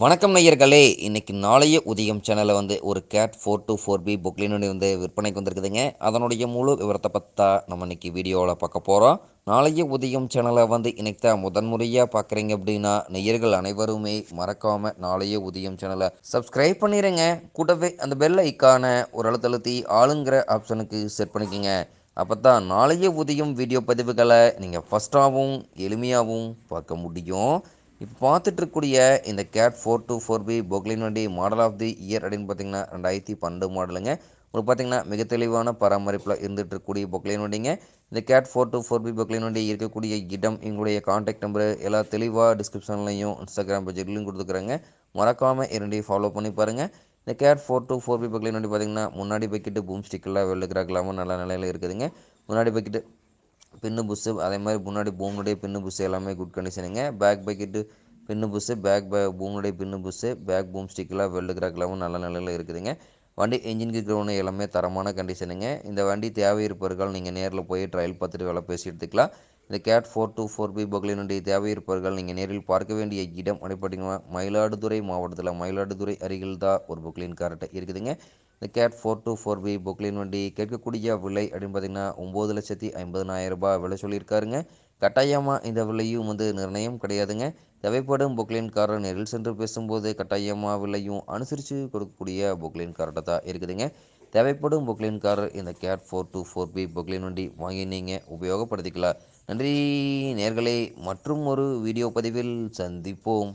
வணக்கம் நேயர்களே! இன்னைக்கு நாளைய உதயம் சேனல்ல ஒரு கேட் 424பி பொக்லைன் விற்பனைக்கு வந்திருக்குதுங்க. அதனுடைய முழு விவரத்த பத்தா நம்ம இன்னைக்கு வீடியோல பார்க்க போறோம். நாளைய உதயம் சேனல இன்னைக்கு தான் முதன் முறையா பார்க்குறீங்க அப்படின்னா, நேயர்கள் அனைவருமே மறக்காம நாளைய உதயம் சேனல சப்ஸ்கிரைப் பண்ணிருங்க. கூடவே அந்த பெல் ஐகான ஒரு அழுத்தழுத்தி ஆளுங்கிற ஆப்ஷனுக்கு செட் பண்ணிக்கங்க. அப்பத்தான் நாளைய உதயம் வீடியோ பதிவுகள நீங்க ஃபர்ஸ்ட்டாவும், எளிமையாவும் பார்க்க முடியும். இப்போ பார்த்துட்டு இருக்கக்கூடிய இந்த கேட் 424பி பொக்லைன் வண்டி மாடல் ஆஃப் தி இயர் அப்படின்னு பார்த்தீங்கன்னா 2012 மாடலுங்க. உங்களுக்கு பார்த்தீங்கன்னா மிக தெளிவான பராமரிப்பில் இருந்துட்டு இருக்கக்கூடிய பொக்லைன் வண்டிங்க. இந்த கேட் 424பி பொக்லைன் வண்டி இருக்கக்கூடிய இடம், எங்களுடைய காண்டாக்ட் நம்பர் எல்லாம் தெளிவாக டிஸ்கிரிப்ஷன்லையும் இன்ஸ்டாகிராம் பேஜ்லையும் கொடுத்துக்குறேங்க. மறக்காமல் இரண்டையும் ஃபாலோ பண்ணி பாருங்கள். இந்த கேட் 424பி பொக்லைன் வண்டி பார்த்தீங்கன்னா முன்னாடி பக்கெட்டு பூம் ஸ்டிக்கெல்லாம் வெள்ளுக்கிறாக்கலாமல் நல்ல நிலையில் இருக்குதுங்க. முன்னாடி பக்கெட்டு பின்னு புஷ்ஷு அதே மாதிரி முன்னாடி பூமுடைய பின்னு புஷ்ஷு எல்லாமே குட் கண்டிஷனுங்க. பேக் பக்கெட்டு பின்னு புஷ்ஷு பூமுடைய பின்னு புஷ்ஷு பேக் பூம் ஸ்டிக்கெலாம் வெல்டு கிராக்லாவும் நல்ல நிலையில் இருக்குதுங்க. வண்டி என்ஜினுக்கு கிரௌண்டு எல்லாமே தரமான கண்டிஷனுங்க. இந்த வண்டி தேவை இருப்பவர்கள் நீங்கள் நேரில் போய் ட்ரையல் பார்த்துட்டு விலை பேசி எடுத்துக்கலாம். இந்த கேட் 424பி பொக்லைன் வண்டி தேவை இருப்பவர்கள் நீங்கள் நேரில் பார்க்க வேண்டிய இடம் அப்படின்னா மயிலாடுதுறை மாவட்டத்தில் மயிலாடுதுறை அருகில் தான் ஒரு பொக்லைன் கார்ட்ட இருக்குதுங்க. இந்த கேட் 424பி பொக்லைன் வண்டி கேட்கக்கூடிய விலை அப்படின்னு பார்த்தீங்கன்னா 9,50,000 விலை சொல்லியிருக்காருங்க. கட்டாயமாக இந்த விலையும் நிர்ணயம் கிடையாதுங்க. தேவைப்படும் பொக்லைன் காரை நேரில் சென்று பேசும்போது கட்டாயமாக விலையும் அனுசரித்து கொடுக்கக்கூடிய பொக்லைன் கார்ட்ட தான் இருக்குதுங்க. தேவைப்படும் பொக்லைன் கார் இந்த கேட் 424பி பொக்லைன் வண்டி வாங்கி நீங்கள் உபயோகப்படுத்திக்கலாம். நன்றி நேர்களே, மற்றும் ஒரு வீடியோ பதிவில் சந்திப்போம்.